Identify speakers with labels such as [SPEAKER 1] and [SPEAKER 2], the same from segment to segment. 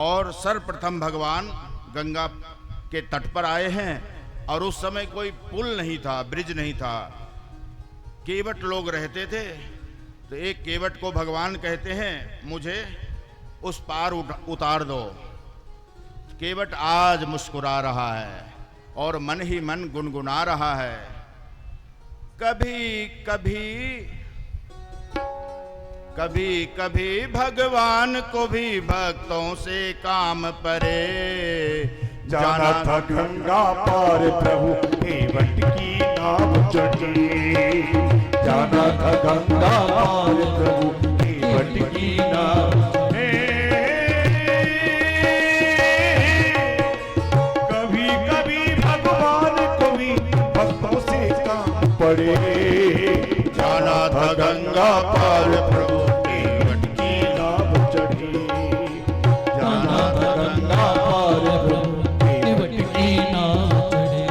[SPEAKER 1] और सर्वप्रथम भगवान गंगा के तट पर आए हैं और उस समय कोई पुल नहीं था, ब्रिज नहीं था, केवट लोग रहते थे। तो एक केवट को भगवान कहते हैं मुझे उस पार उतार दो। केवट आज मुस्कुरा रहा है और मन ही मन गुनगुना रहा है, कभी कभी कभी कभी भगवान को भी भक्तों से काम परे।
[SPEAKER 2] जाना था गंगा पार प्रभु केवट की नाव चढ़ी, जाना था गंगा पार प्रभु केवट की नाव। कभी कभी भगवान को भी भक्तों से काम पड़े।
[SPEAKER 1] जाना था गंगा पार प्रभु
[SPEAKER 2] केवट की नाव चढ़ी, जाना था गंगा पार प्रभु केवट की नाव चढ़ी।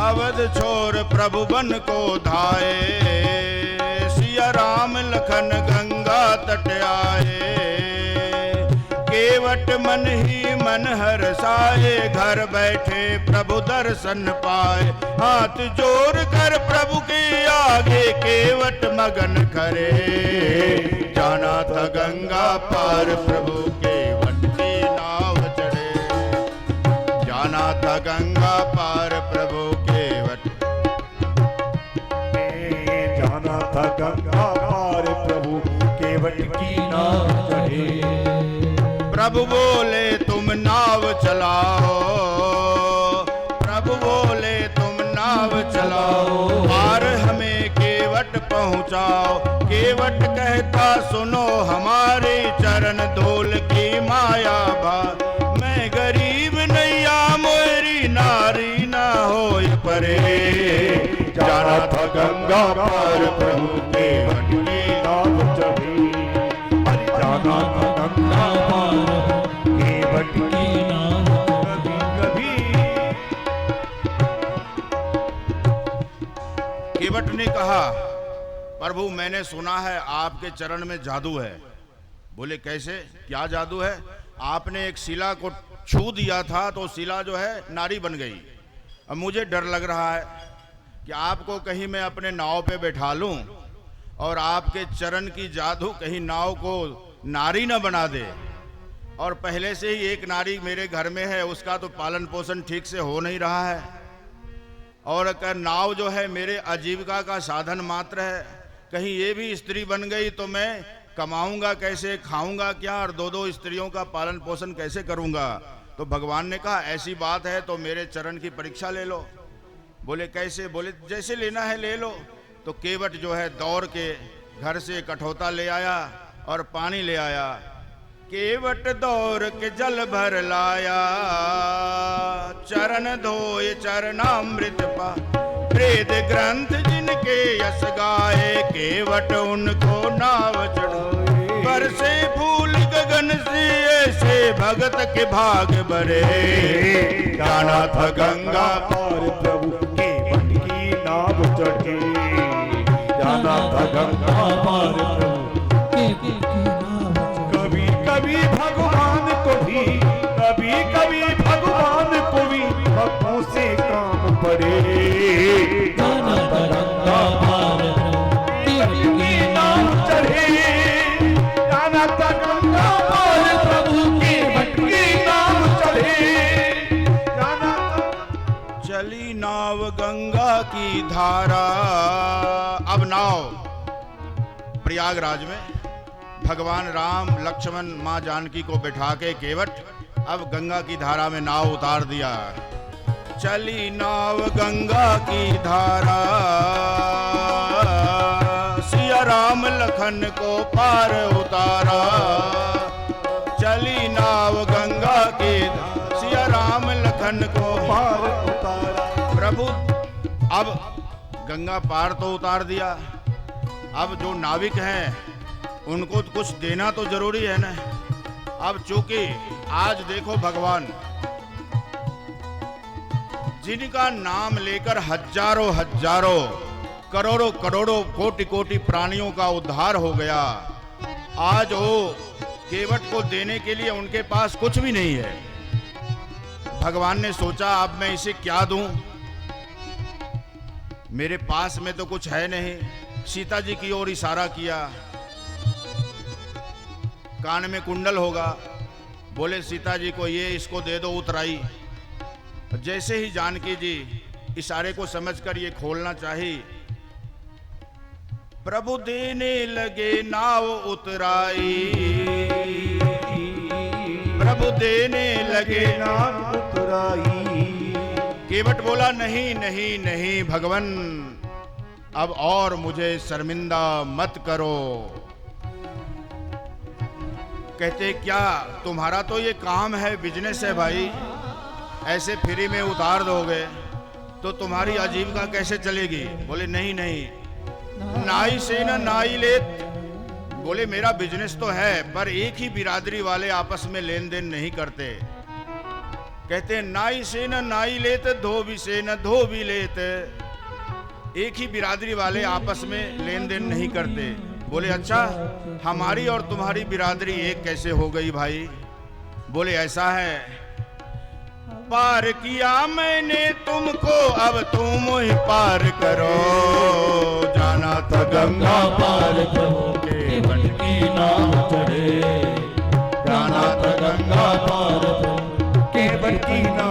[SPEAKER 1] अवध छोर प्रभु बन को धाए, सिया राम लखन गंगा तट आए। केवट मन ही मन हर्षाए, घर बैठे प्रभु दर्शन पाए। हाथ जोड़ कर प्रभु के आगे केवट मगन करे। जाना था गंगा पार प्रभु केवट की नाव चढ़े, जाना था गंगा पार प्रभु केवट।
[SPEAKER 2] जाना था गंगा पार प्रभु केवट की नाव चढ़े।
[SPEAKER 1] प्रभु बोले तुम नाव चलाओ, प्रभु बोले तुम नाव चलाओ, पार हमें केवट पहुंचाओ। केवट कहता सुनो हमारे चरण धूल की माया भा। मैं गरीब नैया मोरी नारी ना होय परे।
[SPEAKER 2] जाना था गंगा पार प्रभु केवट की नाव चढ़ी, जाना था गंगा पार केवट की नाव। कभी
[SPEAKER 1] केवट ने कहा प्रभु मैंने सुना है आपके चरण में जादू है। बोले कैसे, क्या जादू है? आपने एक शिला को छू दिया था तो शिला जो है नारी बन गई। अब मुझे डर लग रहा है कि आपको कहीं मैं अपने नाव पे बैठा लूं और आपके चरण की जादू कहीं नाव को नारी न बना दे। और पहले से ही एक नारी मेरे घर में है, उसका तो पालन पोषण ठीक से हो नहीं रहा है। और नाव जो है मेरे आजीविका का साधन मात्र है। कहीं ये भी स्त्री बन गई तो मैं कमाऊंगा कैसे, खाऊंगा क्या, और दो दो स्त्रियों का पालन पोषण कैसे करूंगा? तो भगवान ने कहा ऐसी बात है तो मेरे चरण की परीक्षा ले लो। बोले कैसे? बोले जैसे लेना है ले लो। तो केवट जो है दौड़ के घर से कठौता ले आया और पानी ले आया। केवट दौड़ के जल भर लाया, चरण धोए चरणामृत पा। वेद ग्रंथ जिनके यश गाए, केवट उनको नाव चढ़ाए। बरसे फूल गगन से ऐसे भगत के भाग भरे।
[SPEAKER 2] जाना था गंगा पार प्रभु केवट की नाव चढ़ी, जाना था गंगा पार प्रभु केवट की नाव चढ़ी। कभी कभी भगवान को भी, कभी कभी भगवान को भी भक्तों से काम पड़े। जाना था गंगा पार प्रभु केवट की नाव चढ़े, जाना था गंगा पार प्रभु केवट की नाव चढ़े। जाना
[SPEAKER 1] चली नाव गंगा की धारा। अब नाव प्रयागराज में भगवान राम लक्ष्मण माँ जानकी को बैठा के केवट अब गंगा की धारा में नाव उतार दिया। चली नाव गंगा की धारा, सिया राम लखन को पार उतारा। चली नाव गंगा की, सिया राम लखन को
[SPEAKER 2] पार उतारा।
[SPEAKER 1] प्रभु अब गंगा पार तो उतार दिया, अब जो नाविक हैं उनको तो कुछ देना तो जरूरी है ना। अब चूंकि आज देखो भगवान जिनका नाम लेकर हजारों हजारों करोड़ों करोड़ों कोटि कोटि प्राणियों का उद्धार हो गया, आज वो केवट को देने के लिए उनके पास कुछ भी नहीं है। भगवान ने सोचा अब मैं इसे क्या दूं, मेरे पास में तो कुछ है नहीं। सीता जी की ओर इशारा किया, कान में कुंडल होगा, बोले सीता जी को ये इसको दे दो उतराई। जैसे ही जानकी जी इशारे को समझकर ये खोलना चाही, प्रभु देने लगे नाव उतराई, प्रभु देने लगे
[SPEAKER 2] नाव उतराई।
[SPEAKER 1] केवट बोला नहीं नहीं नहीं भगवन, अब और मुझे शर्मिंदा मत करो। कहते क्या तुम्हारा तो ये काम है, बिजनेस है भाई, ऐसे फ्री में उतार दोगे तो तुम्हारी आजीविका कैसे चलेगी? बोले नहीं नहीं, नाई से न नाई लेत। बोले मेरा बिजनेस तो है, पर एक ही बिरादरी वाले आपस में लेन देन नहीं करते। कहते नाई से न नाई लेत, धोबी से न धोबी लेत। एक ही बिरादरी वाले आपस में लेन देन नहीं करते। बोले अच्छा, हमारी और तुम्हारी बिरादरी एक कैसे हो गई भाई? बोले ऐसा है, पार किया मैंने तुमको, अब तुम ही पार करो। जाना था गंगा पार प्रभु के बन की नाव चढ़े, जाना था गंगा पार प्रभु
[SPEAKER 2] के बन की नाव